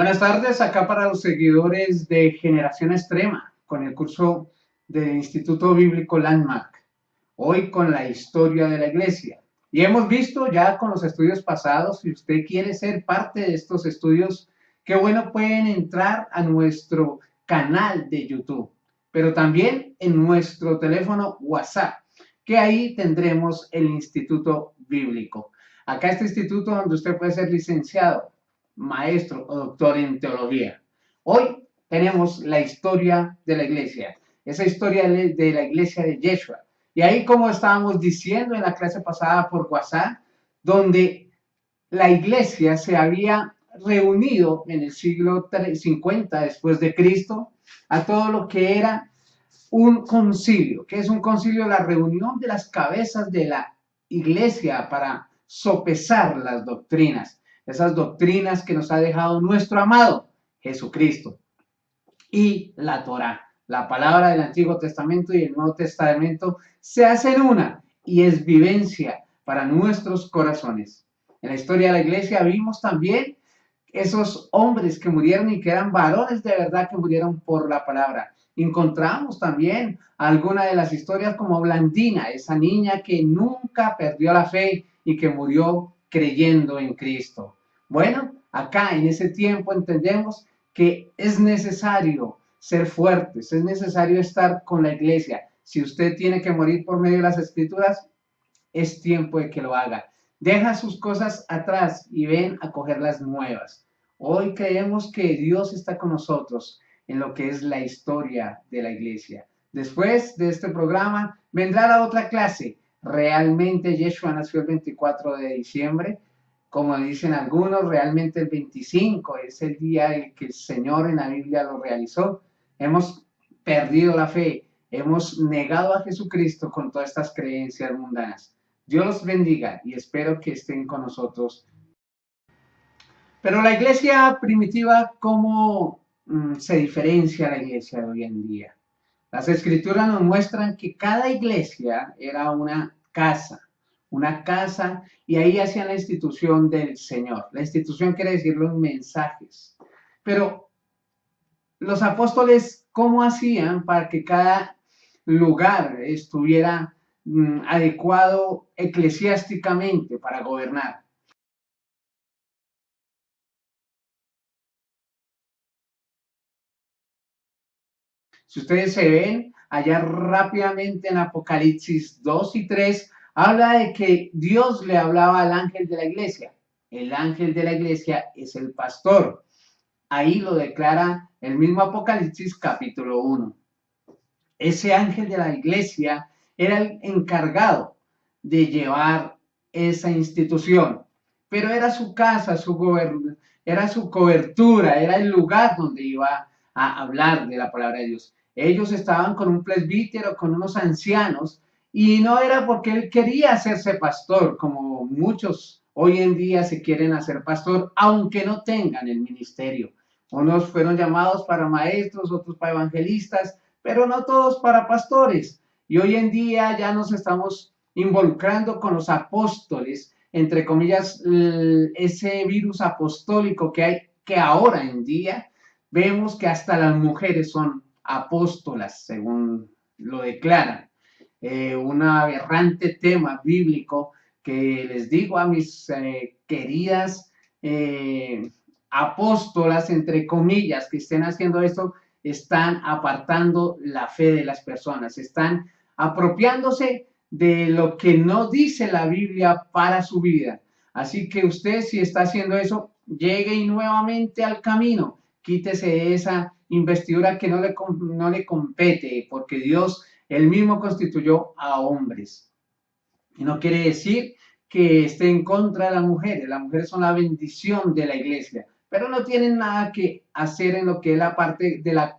Buenas tardes, acá para los seguidores de Generación Extrema, con el curso del Instituto Bíblico Landmark, hoy con la historia de la iglesia. Y hemos visto ya con los estudios pasados, si usted quiere ser parte de estos estudios, qué bueno, pueden entrar a nuestro canal de YouTube, pero también en nuestro teléfono WhatsApp, que ahí tendremos el Instituto Bíblico. Acá este instituto donde usted puede ser licenciado, maestro o doctor en teología. Hoy tenemos la historia de la iglesia, esa historia de la iglesia de Yeshua. Y ahí, como estábamos diciendo en la clase pasada por WhatsApp, donde la iglesia se había reunido en el siglo 50 después de Cristo a todo lo que era un concilio. ¿Qué es un concilio? La reunión de las cabezas de la iglesia para sopesar las doctrinas, esas doctrinas que nos ha dejado nuestro amado Jesucristo y la Torá. La palabra del Antiguo Testamento y el Nuevo Testamento se hacen una y es vivencia para nuestros corazones. En la historia de la iglesia vimos también esos hombres que murieron y que eran varones de verdad que murieron por la palabra. Encontramos también alguna de las historias como Blandina, esa niña que nunca perdió la fe y que murió creyendo en Cristo. Bueno, acá en ese tiempo entendemos que es necesario ser fuertes, es necesario estar con la iglesia. Si usted tiene que morir por medio de las escrituras, es tiempo de que lo haga. Deja sus cosas atrás y ven a coger las nuevas. Hoy creemos que Dios está con nosotros en lo que es la historia de la iglesia. Después de este programa vendrá la otra clase. Realmente Yeshua nació el 24 de diciembre. Como dicen algunos, realmente el 25 es el día en que el Señor en la Biblia lo realizó. Hemos perdido la fe, hemos negado a Jesucristo con todas estas creencias mundanas. Dios los bendiga y espero que estén con nosotros. Pero la iglesia primitiva, ¿cómo se diferencia a la iglesia de hoy en día? Las escrituras nos muestran que cada iglesia era una casa, y ahí hacían la institución del Señor. La institución quiere decir los mensajes. Pero los apóstoles, ¿cómo hacían para que cada lugar estuviera adecuado eclesiásticamente para gobernar? Si ustedes se ven allá rápidamente en Apocalipsis 2 y 3, habla de que Dios le hablaba al ángel de la iglesia. El ángel de la iglesia es el pastor. Ahí lo declara el mismo Apocalipsis capítulo 1. Ese ángel de la iglesia era el encargado de llevar esa institución, pero era su casa, era su cobertura, era el lugar donde iba a hablar de la palabra de Dios. Ellos estaban con un presbítero, con unos ancianos, y no era porque él quería hacerse pastor, como muchos hoy en día se quieren hacer pastor, aunque no tengan el ministerio. Unos fueron llamados para maestros, otros para evangelistas, pero no todos para pastores. Y hoy en día ya nos estamos involucrando con los apóstoles, entre comillas, ese virus apostólico que hay, que ahora en día vemos que hasta las mujeres son apóstolas, según lo declaran. Un aberrante tema bíblico que les digo a mis queridas apóstolas, entre comillas, que estén haciendo esto, están apartando la fe de las personas, están apropiándose de lo que no dice la Biblia para su vida. Así que usted, si está haciendo eso, llegue nuevamente al camino, quítese esa investidura que no le compete, porque Dios él mismo constituyó a hombres. Y no quiere decir que esté en contra de las mujeres son la bendición de la iglesia, pero no tienen nada que hacer en lo que es la parte de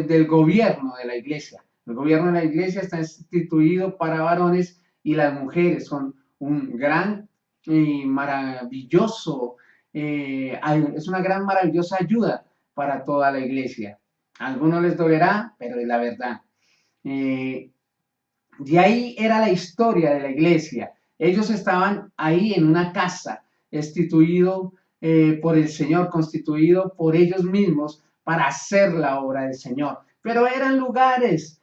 del gobierno de la iglesia. El gobierno de la iglesia está instituido para varones y las mujeres son un gran y maravilloso, es una gran maravillosa ayuda para toda la iglesia. A algunos les dolerá, pero es la verdad. De ahí era la historia de la iglesia. Ellos estaban ahí en una casa, instituido por el Señor, constituido por ellos mismos para hacer la obra del Señor. Pero eran lugares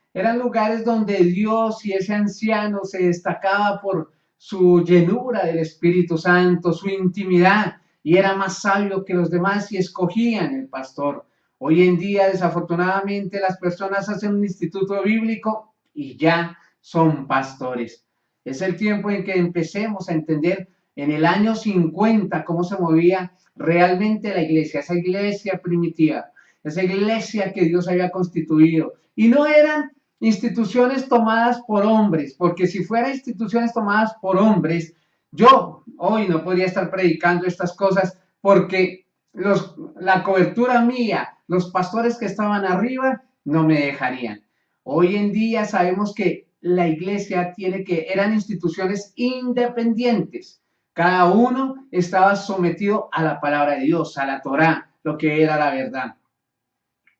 donde Dios y ese anciano se destacaba por su llenura del Espíritu Santo, su intimidad, y era más sabio que los demás y escogían el pastor. Hoy en día, desafortunadamente, las personas hacen un instituto bíblico y ya son pastores. Es el tiempo en que empecemos a entender en el año 50 cómo se movía realmente la iglesia, esa iglesia primitiva, esa iglesia que Dios había constituido. Y no eran instituciones tomadas por hombres, porque si fueran instituciones tomadas por hombres, yo hoy no podría estar predicando estas cosas porque la cobertura mía, los pastores que estaban arriba, no me dejarían. Hoy en día sabemos que la iglesia eran instituciones independientes. Cada uno estaba sometido a la palabra de Dios, a la Torá, lo que era la verdad.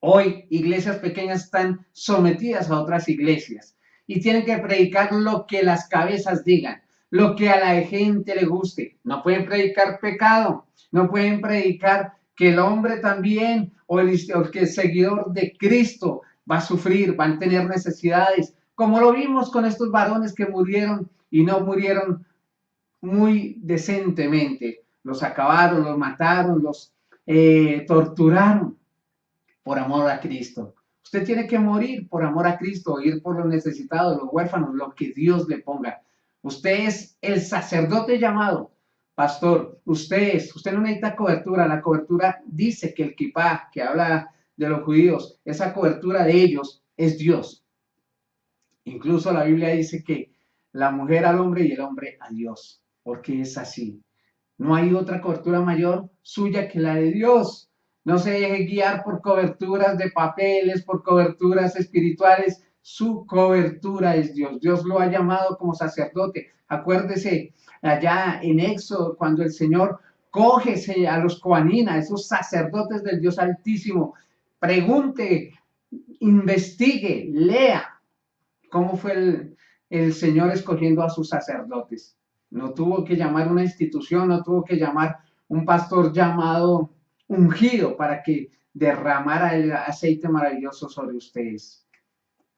Hoy iglesias pequeñas están sometidas a otras iglesias y tienen que predicar lo que las cabezas digan, lo que a la gente le guste. No pueden predicar pecado, no pueden predicar que el hombre también o que el seguidor de Cristo va a sufrir, va a tener necesidades, como lo vimos con estos varones que murieron y no murieron muy decentemente. Los acabaron, los mataron, los torturaron por amor a Cristo. Usted tiene que morir por amor a Cristo, ir por los necesitados, los huérfanos, lo que Dios le ponga. Usted es el sacerdote llamado, pastor. Usted no necesita cobertura. La cobertura dice que el kipá, que habla de los judíos, esa cobertura de ellos es Dios. Incluso la Biblia dice que la mujer al hombre y el hombre a Dios, porque es así. No hay otra cobertura mayor suya que la de Dios. No se deje guiar por coberturas de papeles, por coberturas espirituales. Su cobertura es Dios. Dios lo ha llamado como sacerdote. Acuérdese allá en Éxodo, cuando el Señor coge a los coaninas, esos sacerdotes del Dios Altísimo. Pregunte, investigue, lea cómo fue el Señor escogiendo a sus sacerdotes. No tuvo que llamar una institución, no tuvo que llamar un pastor llamado ungido para que derramara el aceite maravilloso sobre ustedes.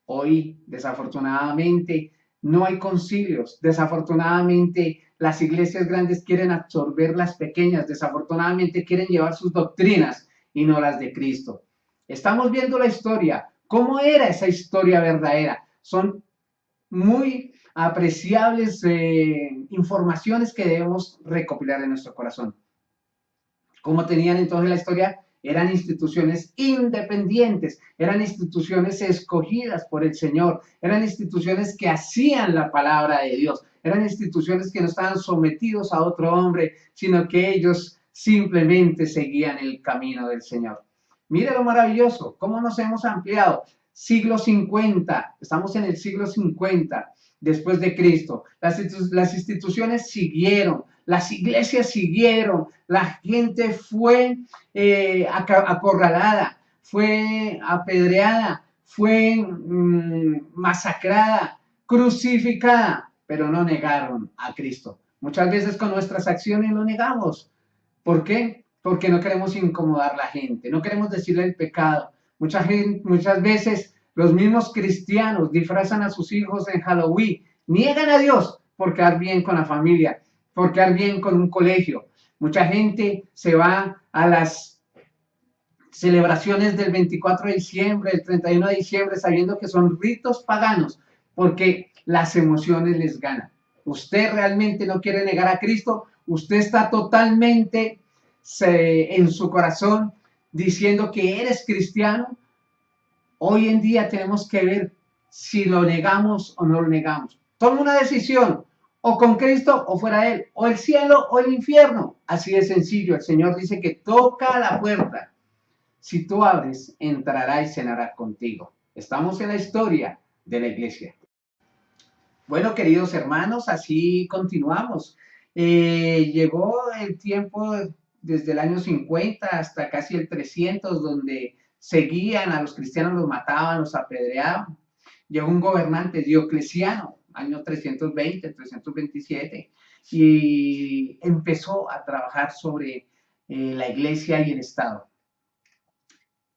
Hoy, desafortunadamente, no hay concilios. Desafortunadamente, las iglesias grandes quieren absorber las pequeñas. Desafortunadamente, quieren llevar sus doctrinas y no las de Cristo. Estamos viendo la historia. ¿Cómo era esa historia verdadera? Son muy apreciables informaciones que debemos recopilar en nuestro corazón. ¿Cómo tenían entonces la historia? Eran instituciones independientes, eran instituciones escogidas por el Señor, eran instituciones que hacían la palabra de Dios, eran instituciones que no estaban sometidos a otro hombre, sino que ellos simplemente seguían el camino del Señor. Mire lo maravilloso, cómo nos hemos ampliado. Siglo 50, estamos en el siglo 50 después de Cristo. Las instituciones siguieron, las iglesias siguieron, la gente fue acorralada, fue apedreada, fue masacrada, crucificada, pero no negaron a Cristo. Muchas veces con nuestras acciones lo negamos. ¿Por qué? Porque no queremos incomodar a la gente, no queremos decirle el pecado. Muchas veces los mismos cristianos disfrazan a sus hijos en Halloween, niegan a Dios por quedar bien con la familia, por quedar bien con un colegio. Mucha gente se va a las celebraciones del 24 de diciembre, el 31 de diciembre, sabiendo que son ritos paganos, porque las emociones les ganan. Usted realmente no quiere negar a Cristo, usted está totalmente en su corazón diciendo que eres cristiano. Hoy en día tenemos que ver si lo negamos o no lo negamos. Toma una decisión, o con Cristo o fuera de Él, o el cielo o el infierno. Así de sencillo. El Señor dice que toca la puerta. Si tú abres, entrará y cenará contigo. Estamos en la historia de la iglesia. Bueno, queridos hermanos, así continuamos. Llegó el tiempo desde el año 50 hasta casi el 300, donde seguían a los cristianos, los mataban, los apedreaban. Llegó un gobernante, Diocleciano, año 320, 327, y empezó a trabajar sobre la iglesia y el Estado.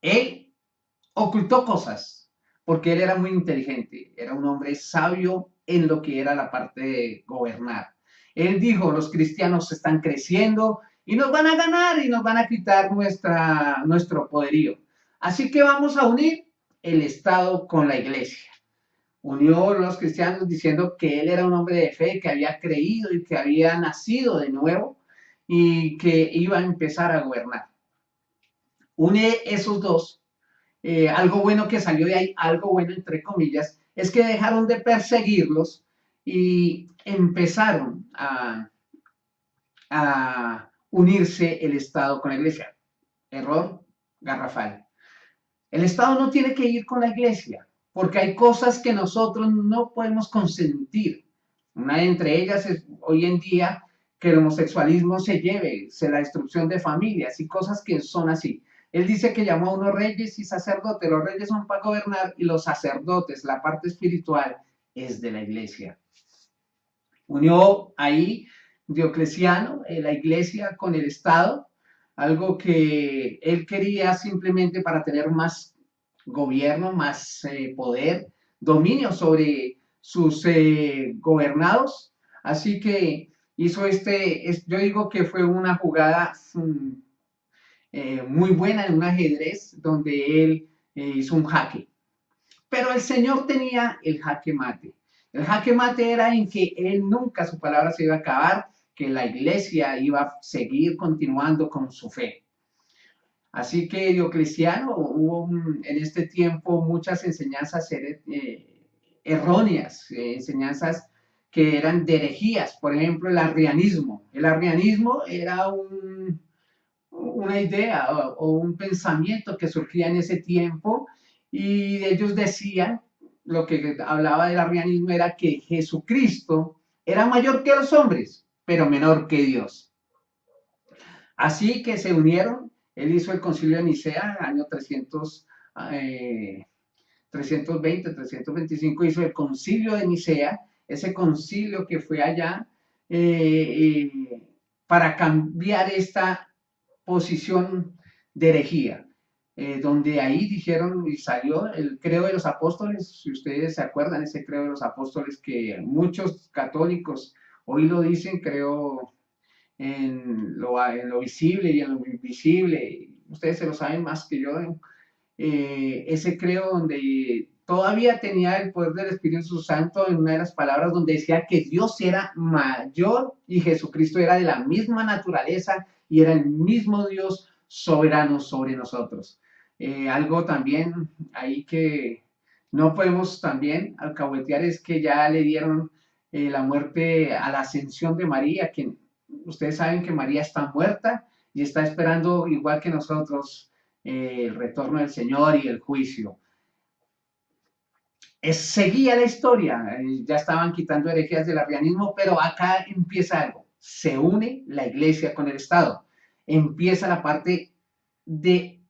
Él ocultó cosas porque él era muy inteligente, era un hombre sabio en lo que era la parte de gobernar. Él dijo, los cristianos están creciendo y nos van a ganar y nos van a quitar nuestro poderío. Así que vamos a unir el Estado con la iglesia. Unió a los cristianos diciendo que él era un hombre de fe, que había creído y que había nacido de nuevo y que iba a empezar a gobernar. Une esos dos. Algo bueno que salió de ahí, algo bueno entre comillas, es que dejaron de perseguirlos y empezaron a unirse el Estado con la iglesia. Error garrafal. El Estado no tiene que ir con la iglesia, porque hay cosas que nosotros no podemos consentir. Una de entre ellas es hoy en día que el homosexualismo se lleve, la destrucción de familias y cosas que son así. Él dice que llamó a unos reyes y sacerdotes. Los reyes son para gobernar y los sacerdotes, la parte espiritual, es de la iglesia. Unió ahí Diocleciano, la iglesia con el Estado, algo que él quería simplemente para tener más gobierno, más poder, dominio sobre sus gobernados. Así que hizo yo digo que fue una jugada muy buena en un ajedrez donde él hizo un jaque. Pero el Señor tenía el jaque mate. El jaque mate era en que él nunca su palabra se iba a acabar, que la iglesia iba a seguir continuando con su fe. Así que Diocleciano, hubo en este tiempo muchas enseñanzas erróneas, enseñanzas que eran de herejías, por ejemplo el arrianismo. El arrianismo era una idea o un pensamiento que surgía en ese tiempo y ellos decían, lo que hablaba del arrianismo era que Jesucristo era mayor que los hombres, pero menor que Dios. Así que se unieron, él hizo el concilio de Nicea, año 320, 325, hizo el concilio de Nicea, ese concilio que fue allá para cambiar esta posición de herejía, donde ahí dijeron y salió el credo de los apóstoles, si ustedes se acuerdan, ese credo de los apóstoles que muchos católicos hoy lo dicen, creo en lo visible y en lo invisible, ustedes se lo saben más que yo, ese credo donde todavía tenía el poder del Espíritu Santo en una de las palabras donde decía que Dios era mayor y Jesucristo era de la misma naturaleza y era el mismo Dios soberano sobre nosotros. Algo también ahí que no podemos también alcahuetear es que ya le dieron la muerte a la ascensión de María, que ustedes saben que María está muerta y está esperando igual que nosotros el retorno del Señor y el juicio. Seguía la historia, ya estaban quitando herejías del arrianismo, pero acá empieza algo, se une la iglesia con el Estado, empieza la parte de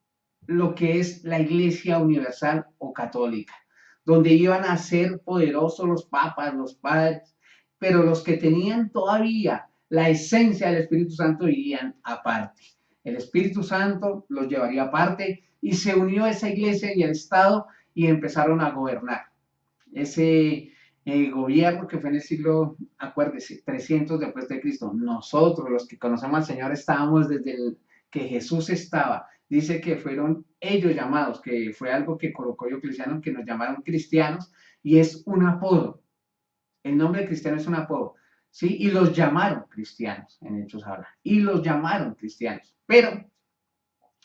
lo que es la iglesia universal o católica, donde iban a ser poderosos los papas, los padres, pero los que tenían todavía la esencia del Espíritu Santo irían aparte. El Espíritu Santo los llevaría aparte y se unió esa iglesia y el Estado y empezaron a gobernar. Ese gobierno que fue en el siglo, acuérdese, 300 después de Cristo. Nosotros, los que conocemos al Señor, estábamos desde que Jesús estaba. Dice que fueron ellos llamados, que fue algo que colocó Diocleciano, que nos llamaron cristianos, y es un apodo. El nombre de cristiano es un apodo, ¿sí? Y los llamaron cristianos, en Hechos habla, y los llamaron cristianos. Pero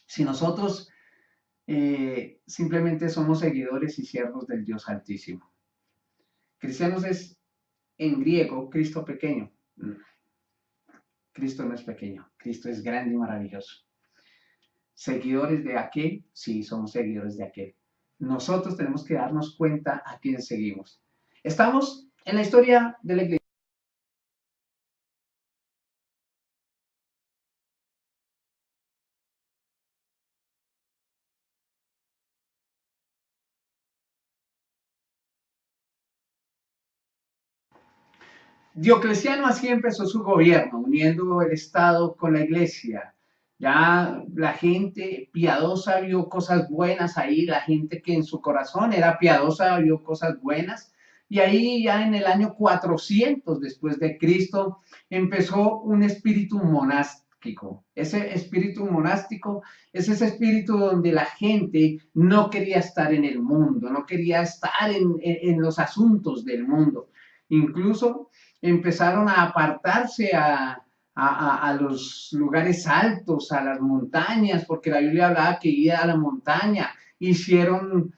si nosotros simplemente somos seguidores y siervos del Dios Altísimo. Cristianos es en griego Cristo pequeño. Cristo no es pequeño, Cristo es grande y maravilloso. Seguidores de aquel, sí, somos seguidores de aquel. Nosotros tenemos que darnos cuenta a quién seguimos. Estamos en la historia de la iglesia. Diocleciano así empezó su gobierno, uniendo el Estado con la iglesia. Ya la gente piadosa vio cosas buenas ahí, la gente que en su corazón era piadosa vio cosas buenas. Y ahí ya en el año 400 después de Cristo empezó un espíritu monástico. Ese espíritu monástico es ese espíritu donde la gente no quería estar en el mundo, no quería estar en los asuntos del mundo. Incluso empezaron a apartarse a los lugares altos, a las montañas, porque la Biblia hablaba que iba a la montaña, hicieron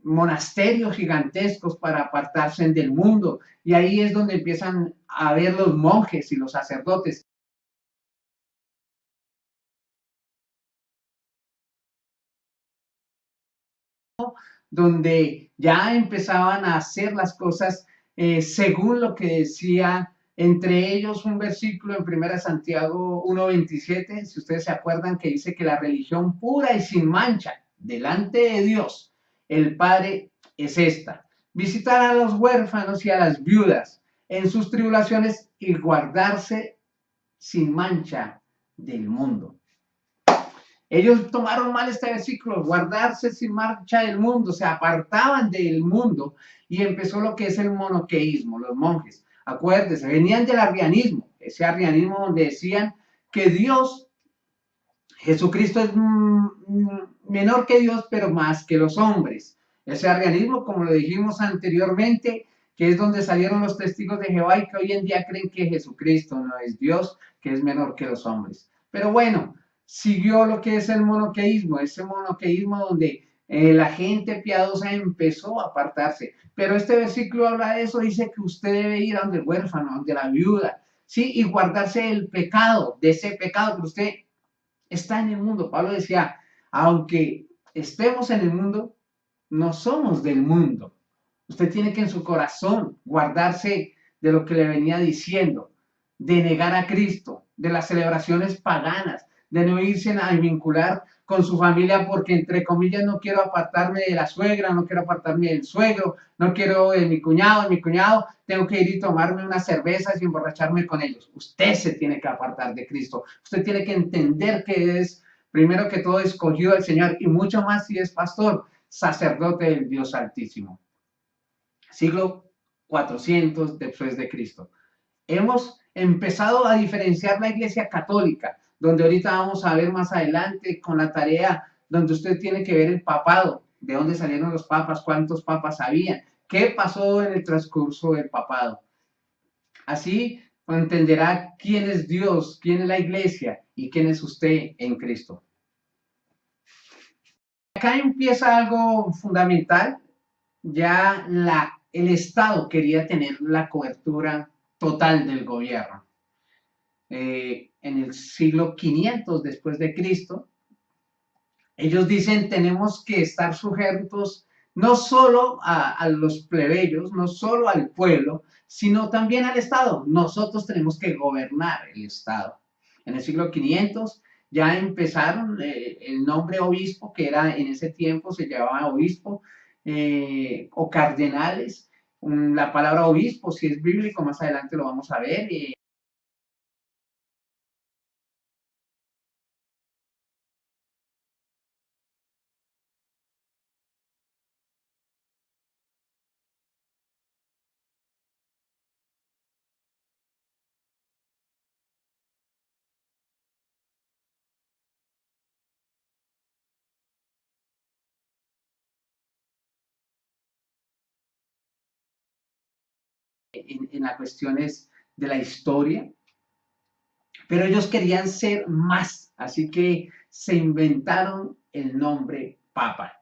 monasterios gigantescos para apartarse del mundo, y ahí es donde empiezan a ver los monjes y los sacerdotes. Donde ya empezaban a hacer las cosas según lo que decía, entre ellos un versículo en 1 Santiago 1:27, si ustedes se acuerdan, que dice que la religión pura y sin mancha delante de Dios, el Padre, es esta: visitar a los huérfanos y a las viudas en sus tribulaciones y guardarse sin mancha del mundo. Ellos tomaron mal este versículo, guardarse sin mancha del mundo, se apartaban del mundo y empezó lo que es el monoteísmo, los monjes. Acuérdense, venían del arrianismo, ese arrianismo donde decían que Dios, Jesucristo es menor que Dios, pero más que los hombres. Ese arrianismo, como lo dijimos anteriormente, que es donde salieron los testigos de Jehová y que hoy en día creen que Jesucristo no es Dios, que es menor que los hombres. Pero bueno, siguió lo que es el monoteísmo, ese monoteísmo donde la gente piadosa empezó a apartarse. Pero este versículo habla de eso, dice que usted debe ir a donde el huérfano, a donde la viuda, ¿sí? Y guardarse el pecado, de ese pecado que usted está en el mundo. Pablo decía, aunque estemos en el mundo, no somos del mundo. Usted tiene que en su corazón guardarse de lo que le venía diciendo, de negar a Cristo, de las celebraciones paganas, de no irse a vincular con su familia porque, entre comillas, no quiero apartarme de la suegra, no quiero apartarme del suegro, no quiero de mi cuñado, tengo que ir y tomarme unas cervezas y emborracharme con ellos. Usted se tiene que apartar de Cristo. Usted tiene que entender que es, primero que todo, escogido del Señor, y mucho más si es pastor, sacerdote del Dios Altísimo. Siglo 400 después de Cristo. Hemos empezado a diferenciar la Iglesia Católica, donde ahorita vamos a ver más adelante con la tarea donde usted tiene que ver el papado, de dónde salieron los papas, cuántos papas había, qué pasó en el transcurso del papado. Así entenderá quién es Dios, quién es la Iglesia y quién es usted en Cristo. Acá empieza algo fundamental. Ya el Estado quería tener la cobertura total del gobierno. En el siglo 500 después de Cristo, ellos dicen tenemos que estar sujetos no solo a los plebeyos, no solo al pueblo, sino también al Estado. Nosotros tenemos que gobernar el Estado. En el siglo 500 ya empezaron el nombre obispo, que era en ese tiempo se llamaba obispo, o cardenales. La palabra obispo, si es bíblico, más adelante lo vamos a ver. En las cuestiones de la historia, pero ellos querían ser más, así que se inventaron el nombre Papa,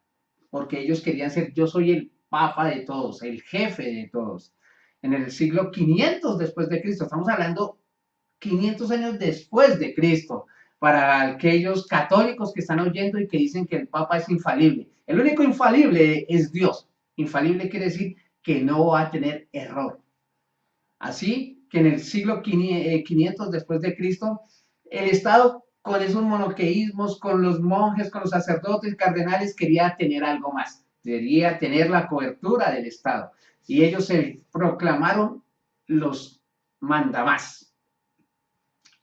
porque ellos querían ser, yo soy el Papa de todos, el jefe de todos. En el siglo 500 después de Cristo, estamos hablando 500 años después de Cristo, para aquellos católicos que están oyendo y que dicen que el Papa es infalible. El único infalible es Dios. Infalible quiere decir que no va a tener error. Así que en el siglo 500 después de Cristo, el Estado con esos monoteísmos, con los monjes, con los sacerdotes, cardenales, quería tener algo más. Quería tener la cobertura del Estado. Y ellos se proclamaron los mandamás.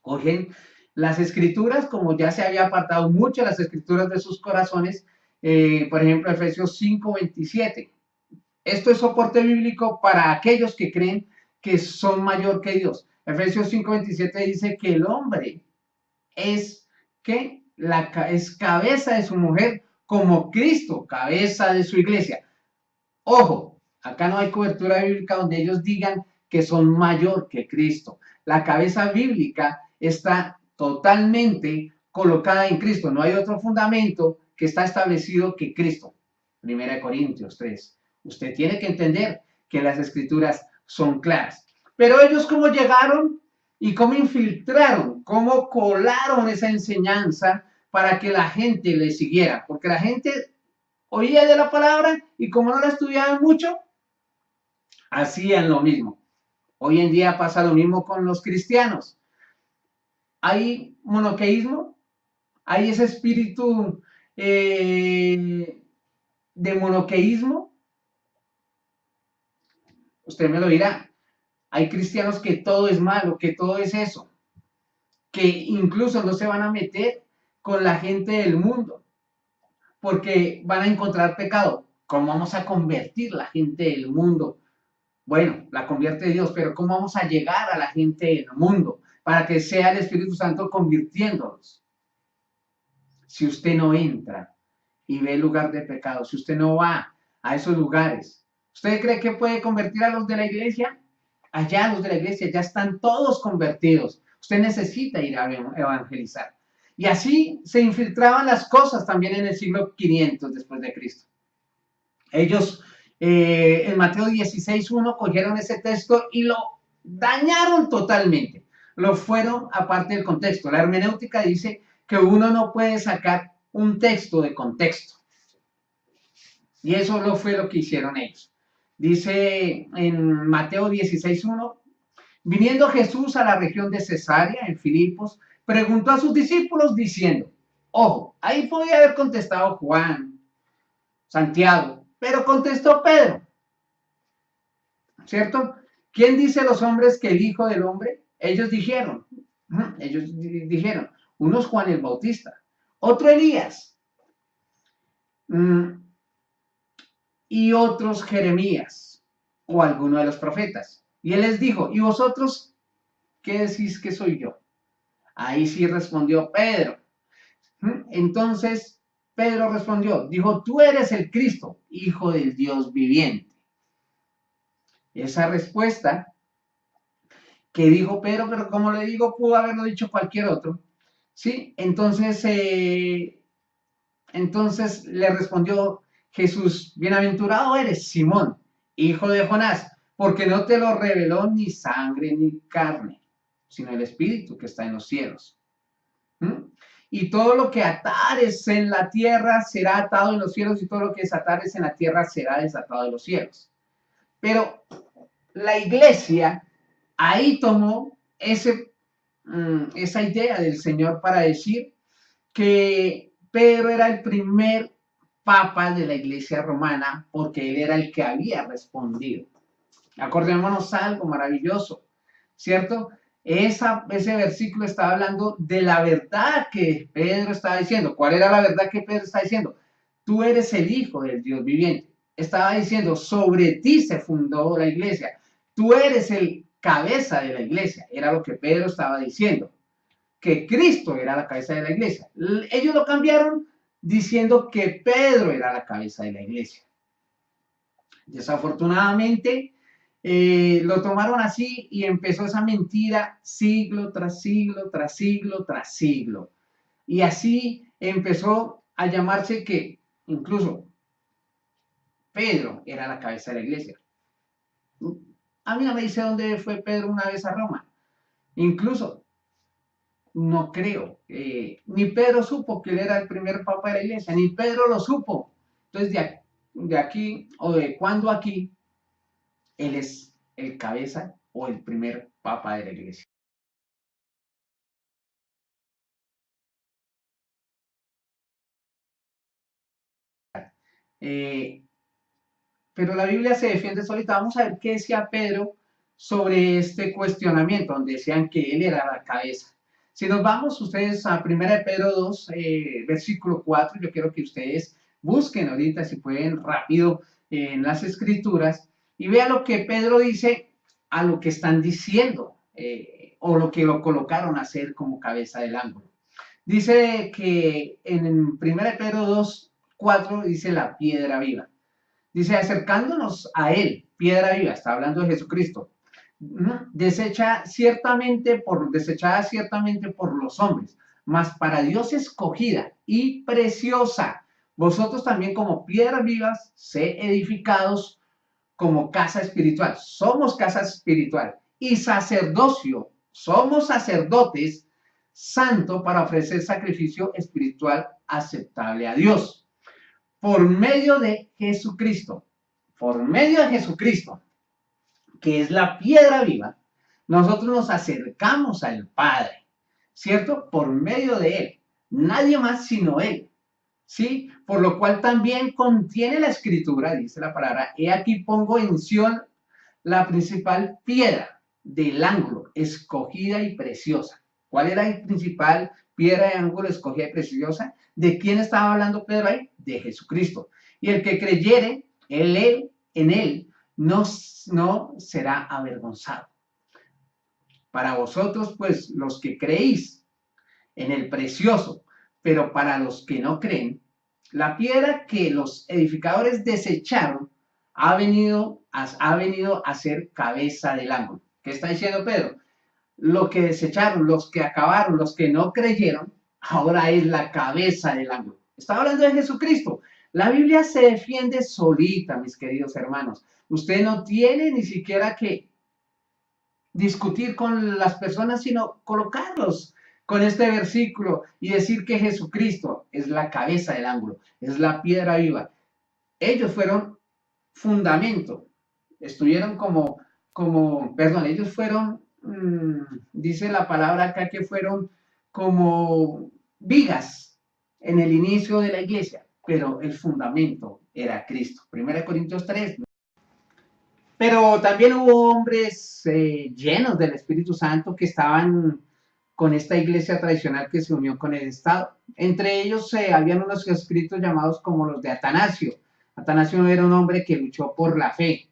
Cogen las escrituras, como ya se había apartado mucho las escrituras de sus corazones, por ejemplo, Efesios 5:27. Esto es soporte bíblico para aquellos que creen que son mayor que Dios. Efesios 5:27 dice que el hombre es que es cabeza de su mujer como Cristo, cabeza de su iglesia. Ojo, acá no hay cobertura bíblica donde ellos digan que son mayor que Cristo. La cabeza bíblica está totalmente colocada en Cristo. No hay otro fundamento que está establecido que Cristo. 1 Corintios 3. Usted tiene que entender que las escrituras son claras. Pero ellos cómo llegaron y cómo infiltraron, cómo colaron esa enseñanza para que la gente le siguiera. Porque la gente oía de la palabra y como no la estudiaban mucho, hacían lo mismo. Hoy en día pasa lo mismo con los cristianos. Hay monoteísmo, hay ese espíritu de monoteísmo. Usted me lo dirá. Hay cristianos que todo es malo, que todo es eso, que incluso no se van a meter con la gente del mundo, porque van a encontrar pecado. ¿Cómo vamos a convertir la gente del mundo? Bueno, la convierte Dios, pero ¿cómo vamos a llegar a la gente del mundo para que sea el Espíritu Santo convirtiéndolos? Si usted no entra y ve el lugar de pecado, si usted no va a esos lugares, ¿usted cree que puede convertir a los de la iglesia? Allá los de la iglesia ya están todos convertidos. Usted necesita ir a evangelizar. Y así se infiltraban las cosas también en el siglo 500 después de Cristo. Ellos en Mateo 16:1 cogieron ese texto y lo dañaron totalmente. Lo fueron aparte del contexto. La hermenéutica dice que uno no puede sacar un texto de contexto. Y eso no fue lo que hicieron ellos. Dice en Mateo 16:1, viniendo Jesús a la región de Cesarea, en Filipos, preguntó a sus discípulos diciendo, ojo, ahí podía haber contestado Juan, Santiago, pero contestó Pedro, ¿cierto? ¿Quién dice los hombres que el Hijo del Hombre? Ellos dijeron, unos Juan el Bautista, otro Elías, y otros Jeremías, o alguno de los profetas. Y él les dijo, ¿y vosotros qué decís que soy yo? Ahí sí respondió Pedro. Entonces Pedro respondió, dijo, tú eres el Cristo, Hijo del Dios viviente. Esa respuesta que dijo Pedro, pero como le digo, pudo haberlo dicho cualquier otro, ¿sí? Entonces le respondió Jesús, bienaventurado eres, Simón, hijo de Jonás, porque no te lo reveló ni sangre ni carne, sino el Espíritu que está en los cielos. Y todo lo que atares en la tierra será atado en los cielos, y todo lo que desatares en la tierra será desatado en los cielos. Pero la iglesia ahí tomó esa idea del Señor para decir que Pedro era el primer papa de la iglesia romana porque él era el que había respondido. Acordémonos algo maravilloso, ¿cierto? Ese versículo estaba hablando de la verdad que Pedro estaba diciendo. ¿Cuál era la verdad que Pedro estaba diciendo? Tú eres el Hijo del Dios viviente. Estaba diciendo, sobre ti se fundó la iglesia. Tú eres el cabeza de la iglesia. Era lo que Pedro estaba diciendo. Que Cristo era la cabeza de la iglesia. Ellos lo cambiaron diciendo que Pedro era la cabeza de la iglesia. Desafortunadamente, lo tomaron así y empezó esa mentira siglo tras siglo, tras siglo, tras siglo. Y así empezó a llamarse que incluso Pedro era la cabeza de la iglesia. A mí no me dice dónde fue Pedro una vez a Roma. Incluso no creo. Ni Pedro supo que él era el primer papa de la iglesia, ni Pedro lo supo. Entonces, de aquí, o de cuando aquí, él es el cabeza o el primer papa de la iglesia. Pero la Biblia se defiende solita. Vamos a ver qué decía Pedro sobre este cuestionamiento, donde decían que él era la cabeza. Si nos vamos ustedes a 1 Pedro 2, versículo 4, yo quiero que ustedes busquen ahorita, si pueden, rápido en las escrituras y vean lo que Pedro dice a lo que están diciendo o lo que lo colocaron a hacer como cabeza del ángulo. Dice que en 1 Pedro 2, 4 dice la piedra viva. Dice, acercándonos a él, piedra viva, está hablando de Jesucristo, desechada ciertamente por los hombres, mas para Dios escogida y preciosa. Vosotros también como piedras vivas, sé edificados como casa espiritual. Somos casa espiritual y sacerdocio. Somos sacerdotes santo para ofrecer sacrificio espiritual aceptable a Dios. Por medio de Jesucristo. Por medio de Jesucristo, que es la piedra viva, nosotros nos acercamos al Padre, ¿cierto? Por medio de Él. Nadie más sino Él. ¿Sí? Por lo cual también contiene la escritura, dice la palabra, he aquí pongo en Sión la principal piedra del ángulo, escogida y preciosa. ¿Cuál era la principal piedra de ángulo, escogida y preciosa? ¿De quién estaba hablando Pedro ahí? De Jesucristo. Y el que creyere en él no será avergonzado. Para vosotros, pues, los que creéis en el precioso, pero para los que no creen, la piedra que los edificadores desecharon ha venido a ser cabeza del ángulo. ¿Qué está diciendo Pedro? Lo que desecharon, los que acabaron, los que no creyeron, ahora es la cabeza del ángulo. Está hablando de Jesucristo. La Biblia se defiende solita, mis queridos hermanos. Usted no tiene ni siquiera que discutir con las personas, sino colocarlos con este versículo y decir que Jesucristo es la cabeza del ángulo, es la piedra viva. Ellos fueron fundamento, estuvieron ellos fueron, dice la palabra acá que fueron como vigas en el inicio de la iglesia, pero el fundamento era Cristo. 1 Corintios 3. Pero también hubo hombres llenos del Espíritu Santo que estaban con esta iglesia tradicional que se unió con el Estado. Entre ellos habían unos escritos llamados como los de Atanasio. Atanasio era un hombre que luchó por la fe.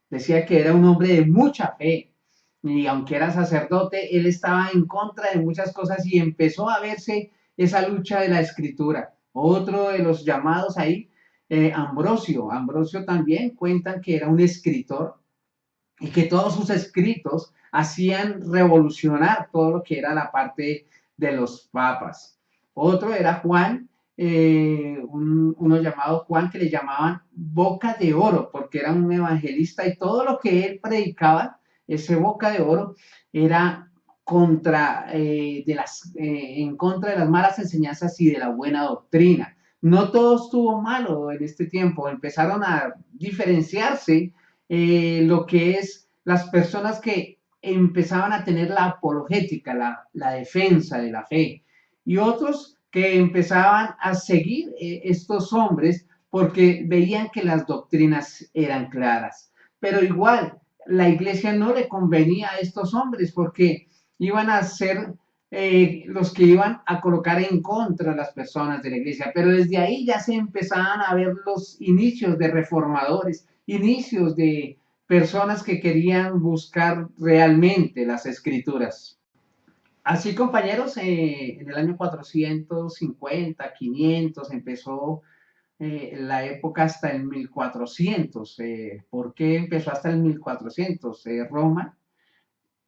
Decía que era un hombre de mucha fe. Y aunque era sacerdote, él estaba en contra de muchas cosas y empezó a verse esa lucha de la escritura. Otro de los llamados ahí, Ambrosio. Ambrosio también cuentan que era un escritor y que todos sus escritos hacían revolucionar todo lo que era la parte de los papas. Otro era Juan, uno llamado Juan, que le llamaban Boca de Oro, porque era un evangelista y todo lo que él predicaba, ese Boca de Oro, era en contra de las malas enseñanzas y de la buena doctrina. No todo estuvo malo en este tiempo, empezaron a diferenciarse lo que es las personas que empezaban a tener la apologética, la defensa de la fe, y otros que empezaban a seguir estos hombres porque veían que las doctrinas eran claras. Pero igual, la iglesia no le convenía a estos hombres porque iban a ser los que iban a colocar en contra a las personas de la iglesia. Pero desde ahí ya se empezaban a ver los inicios de reformadores, inicios de personas que querían buscar realmente las escrituras. Así, compañeros, en el año 450, 500, empezó la época hasta el 1400. ¿Por qué empezó hasta el 1400? Roma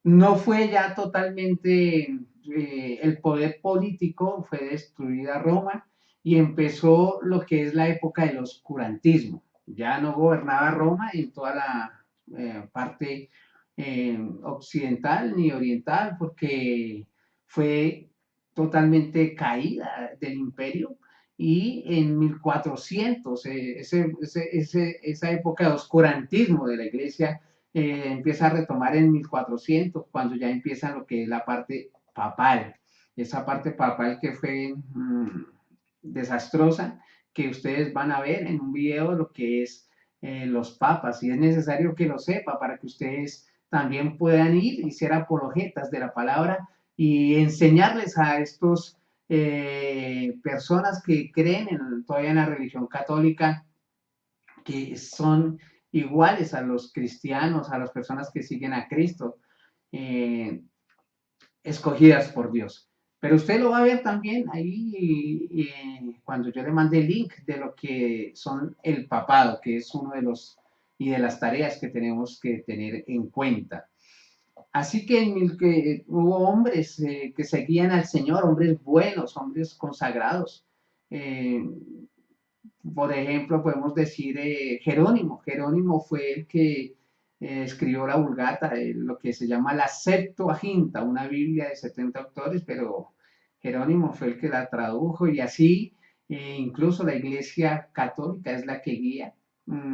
no fue ya totalmente, el poder político fue destruida Roma y empezó lo que es la época del oscurantismo. Ya no gobernaba Roma en toda la parte occidental ni oriental porque fue totalmente caída del imperio y en 1400, esa época de oscurantismo de la iglesia empieza a retomar en 1400, cuando ya empieza lo que es la parte papal. Esa parte papal que fue desastrosa, que ustedes van a ver en un video lo que es los papas, y es necesario que lo sepa para que ustedes también puedan ir y ser apologetas de la palabra y enseñarles a estos personas que creen todavía en la religión católica, que son iguales a los cristianos, a las personas que siguen a Cristo, eh, escogidas por Dios. Pero usted lo va a ver también ahí cuando yo le mande el link de lo que son el papado, que es uno de los y de las tareas que tenemos que tener en cuenta. Así que hubo hombres que seguían al Señor, hombres buenos, hombres consagrados. Eh, por ejemplo, podemos decir Jerónimo. Jerónimo fue el que escribió la Vulgata, lo que se llama la Septuaginta, una Biblia de 70 autores, pero Jerónimo fue el que la tradujo y así incluso la Iglesia Católica es la que guía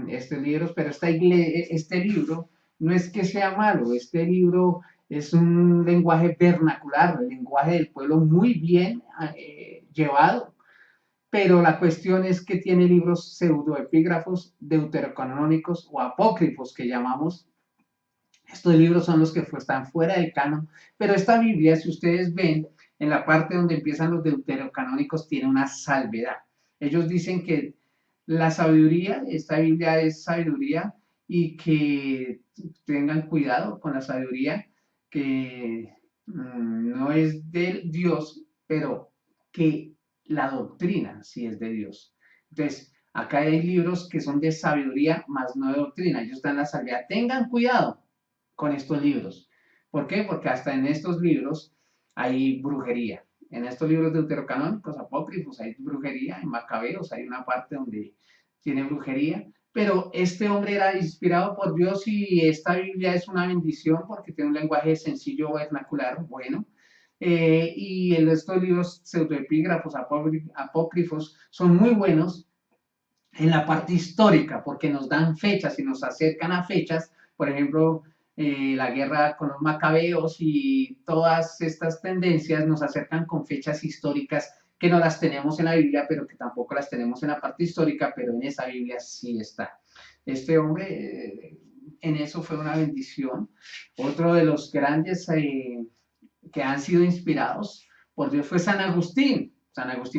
estos libros, pero este libro no es que sea malo, este libro es un lenguaje vernacular, el lenguaje del pueblo muy bien llevado, pero la cuestión es que tiene libros pseudoepígrafos, deuterocanónicos o apócrifos que llamamos. Estos libros son los que están fuera del canon, pero esta Biblia, si ustedes ven, en la parte donde empiezan los deuterocanónicos, tiene una salvedad. Ellos dicen que la sabiduría, esta Biblia es sabiduría y que tengan cuidado con la sabiduría, que no es de Dios, pero que la doctrina sí es de Dios. Entonces, acá hay libros que son de sabiduría, más no de doctrina. Ellos dan la salvedad. Tengan cuidado con estos libros. ¿Por qué? Porque hasta en estos libros hay brujería. En estos libros deuterocanónicos, apócrifos, hay brujería. En Macabeos hay una parte donde tiene brujería. Pero este hombre era inspirado por Dios y esta Biblia es una bendición porque tiene un lenguaje sencillo, vernacular, bueno. Y estos libros pseudoepígrafos, apócrifos, son muy buenos en la parte histórica porque nos dan fechas y nos acercan a fechas, por ejemplo, la guerra con los macabeos y todas estas tendencias nos acercan con fechas históricas que no las tenemos en la Biblia, pero que tampoco las tenemos en la parte histórica, pero en esa Biblia sí está. Este hombre en eso fue una bendición. Otro de los grandes que han sido inspirados por Dios fue San Agustín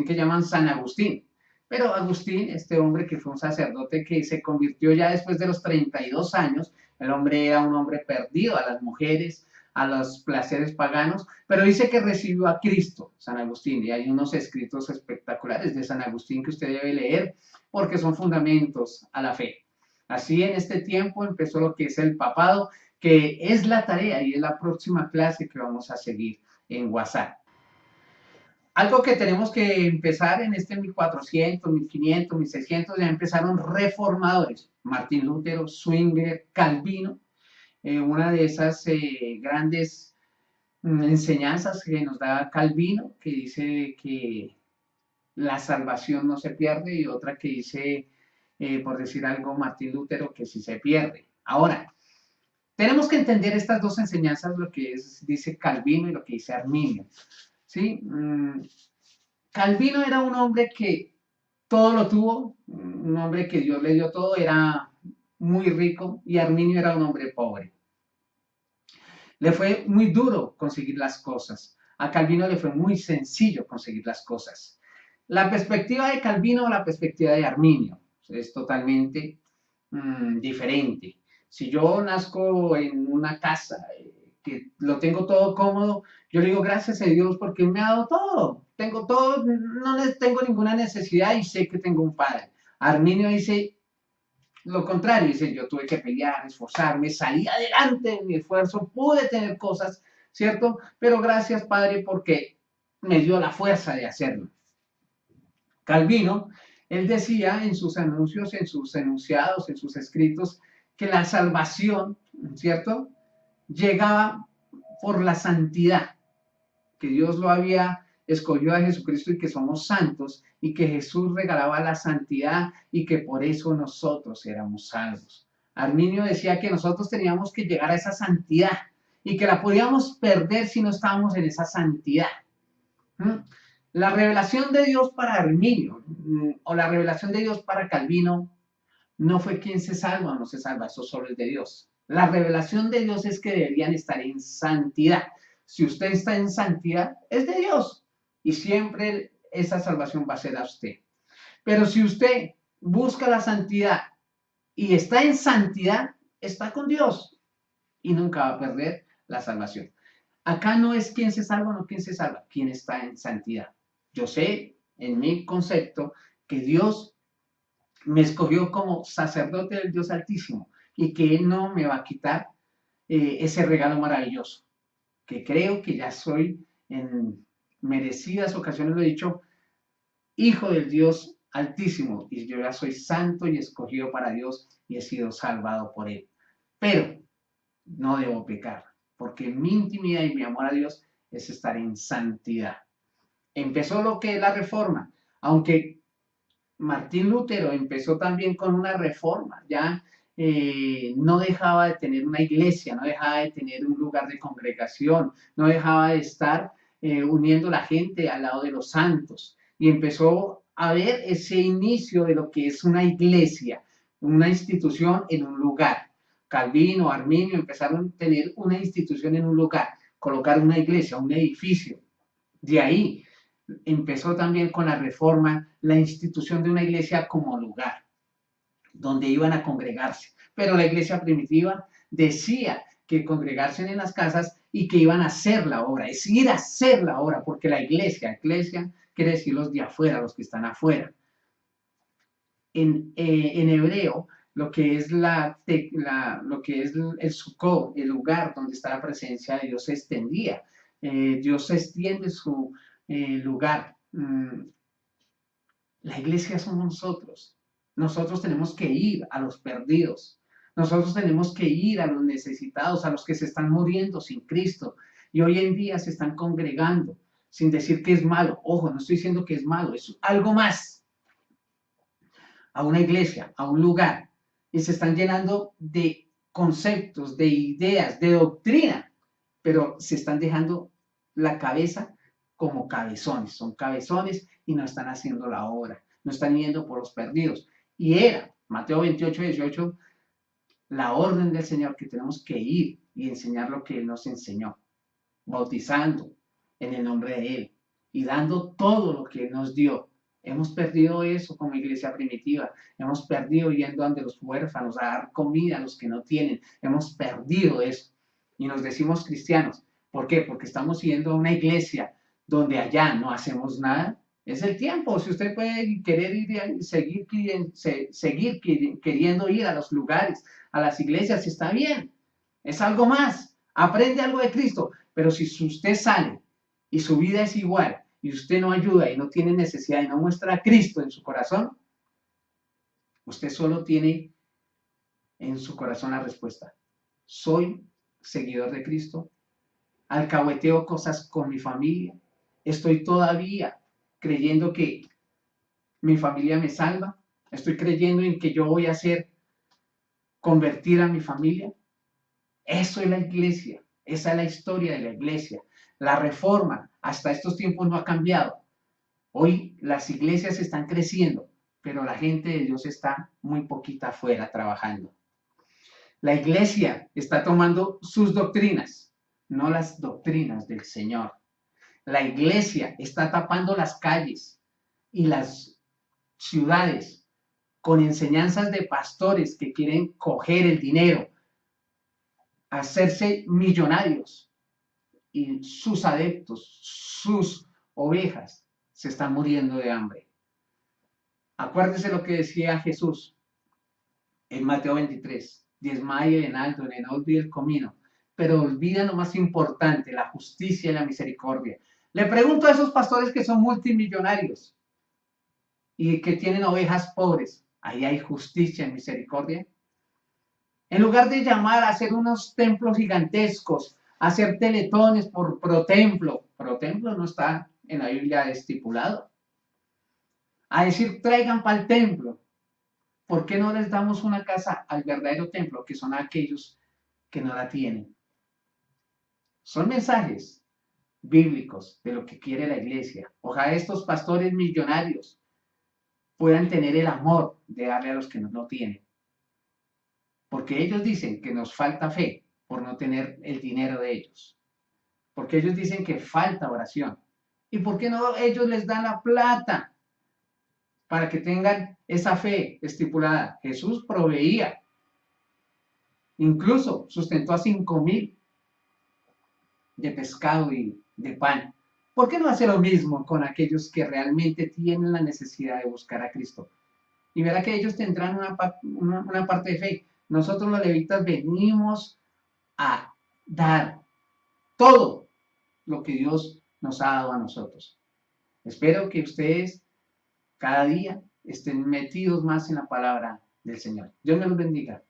que llaman San Agustín. Pero Agustín, este hombre que fue un sacerdote que se convirtió ya después de los 32 años, el hombre era un hombre perdido a las mujeres, a los placeres paganos, pero dice que recibió a Cristo, San Agustín, y hay unos escritos espectaculares de San Agustín que usted debe leer porque son fundamentos a la fe. Así en este tiempo empezó lo que es el papado, que es la tarea y es la próxima clase que vamos a seguir en WhatsApp. Algo que tenemos que empezar en este 1400, 1500, 1600, ya empezaron reformadores, Martín Lutero, Zwingli, Calvino, una de esas grandes enseñanzas que nos da Calvino, que dice que la salvación no se pierde, y otra que dice, por decir algo, Martín Lutero, que sí se pierde. Ahora, tenemos que entender estas dos enseñanzas, lo que dice Calvino y lo que dice Arminio. ¿Sí? Calvino era un hombre que todo lo tuvo, un hombre que Dios le dio todo, era muy rico, y Arminio era un hombre pobre. Le fue muy duro conseguir las cosas. A Calvino le fue muy sencillo conseguir las cosas. La perspectiva de Calvino o la perspectiva de Arminio es totalmente diferente. Si yo nazco en una casa que lo tengo todo cómodo, yo le digo gracias a Dios porque me ha dado todo. Tengo todo, no les tengo ninguna necesidad y sé que tengo un padre. Arminio dice lo contrario, dice, yo tuve que pelear, esforzarme, salí adelante en mi esfuerzo, pude tener cosas, ¿cierto? Pero gracias, Padre, porque me dio la fuerza de hacerlo. Calvino, él decía en sus anuncios, en sus enunciados, en sus escritos, que la salvación, ¿cierto?, llegaba por la santidad, que Dios lo había escogido a Jesucristo y que somos santos, y que Jesús regalaba la santidad y que por eso nosotros éramos salvos. Arminio decía que nosotros teníamos que llegar a esa santidad y que la podíamos perder si no estábamos en esa santidad. La revelación de Dios para Arminio o la revelación de Dios para Calvino no fue quién se salva o no se salva, eso solo es de Dios. La revelación de Dios es que deberían estar en santidad. Si usted está en santidad, es de Dios. Y siempre esa salvación va a ser a usted. Pero si usted busca la santidad y está en santidad, está con Dios y nunca va a perder la salvación. Acá no es quién se salva o no quién se salva, quién está en santidad. Yo sé, en mi concepto, que Dios me escogió como sacerdote del Dios Altísimo y que Él no me va a quitar ese regalo maravilloso, que creo que ya soy en merecidas ocasiones, lo he dicho, hijo del Dios Altísimo, y yo ya soy santo y escogido para Dios y he sido salvado por Él. Pero no debo pecar, porque mi intimidad y mi amor a Dios es estar en santidad. Empezó lo que es la reforma, aunque Martín Lutero empezó también con una reforma, ya no dejaba de tener una iglesia, no dejaba de tener un lugar de congregación, no dejaba de estar uniendo a la gente al lado de los santos, y empezó a ver ese inicio de lo que es una iglesia, una institución en un lugar. Calvino, Arminio empezaron a tener una institución en un lugar, colocar una iglesia, un edificio. De ahí empezó también con la reforma la institución de una iglesia como lugar donde iban a congregarse. Pero la iglesia primitiva decía que congregarse en las casas y que iban a hacer la obra, es ir a hacer la obra, porque la iglesia quiere decir los de afuera, los que están afuera. En hebreo, lo que es lo que es el Sukkot, el lugar donde está la presencia de Dios, se extendía. Dios extiende su lugar. La iglesia somos nosotros. Nosotros tenemos que ir a los perdidos. Nosotros tenemos que ir a los necesitados, a los que se están muriendo sin Cristo. Y hoy en día se están congregando sin decir que es malo. Ojo, no estoy diciendo que es malo, es algo más. A una iglesia, a un lugar. Y se están llenando de conceptos, de ideas, de doctrina. Pero se están dejando la cabeza como cabezones. Son cabezones y no están haciendo la obra. No están yendo por los perdidos. Y era, Mateo 28, 18, la orden del Señor que tenemos que ir y enseñar lo que Él nos enseñó. Bautizando en el nombre de Él y dando todo lo que Él nos dio. Hemos perdido eso como iglesia primitiva. Hemos perdido yendo ante los huérfanos a dar comida a los que no tienen. Hemos perdido eso. Y nos decimos cristianos. ¿Por qué? Porque estamos yendo a una iglesia donde allá no hacemos nada. Es el tiempo. Si usted puede querer ir seguir queriendo ir a los lugares, a las iglesias, está bien. Es algo más. Aprende algo de Cristo. Pero si usted sale y su vida es igual y usted no ayuda y no tiene necesidad y no muestra a Cristo en su corazón, usted solo tiene en su corazón la respuesta. Soy seguidor de Cristo, alcahueteo cosas con mi familia, estoy todavía creyendo que mi familia me salva, estoy creyendo en que yo voy a hacer convertir a mi familia. Eso es la iglesia, esa es la historia de la iglesia. La reforma hasta estos tiempos no ha cambiado. Hoy las iglesias están creciendo, pero la gente de Dios está muy poquita afuera trabajando. La iglesia está tomando sus doctrinas, no las doctrinas del Señor. La iglesia está tapando las calles y las ciudades con enseñanzas de pastores que quieren coger el dinero, hacerse millonarios, y sus adeptos, sus ovejas, se están muriendo de hambre. Acuérdese lo que decía Jesús en Mateo 23. Diezma y el enaldo, no olvide el comino, pero olvida lo más importante, la justicia y la misericordia. Le pregunto a esos pastores que son multimillonarios y que tienen ovejas pobres, ¿ahí hay justicia y misericordia? En lugar de llamar a hacer unos templos gigantescos, a hacer teletones por pro templo no está en la Biblia estipulado, a decir traigan para el templo, ¿por qué no les damos una casa al verdadero templo, que son aquellos que no la tienen? Son mensajes bíblicos de lo que quiere la iglesia. Ojalá estos pastores millonarios puedan tener el amor de darle a los que no lo tienen. Porque ellos dicen que nos falta fe por no tener el dinero de ellos. porque ellos dicen que falta oración. ¿Y por qué no ellos les dan la plata para que tengan esa fe estipulada? Jesús proveía, incluso sustentó a 5,000 de pescado y de pan. ¿Por qué no hace lo mismo con aquellos que realmente tienen la necesidad de buscar a Cristo? Y verá que ellos tendrán una parte de fe. Nosotros los levitas venimos a dar todo lo que Dios nos ha dado a nosotros. Espero que ustedes cada día estén metidos más en la palabra del Señor. Dios me los bendiga.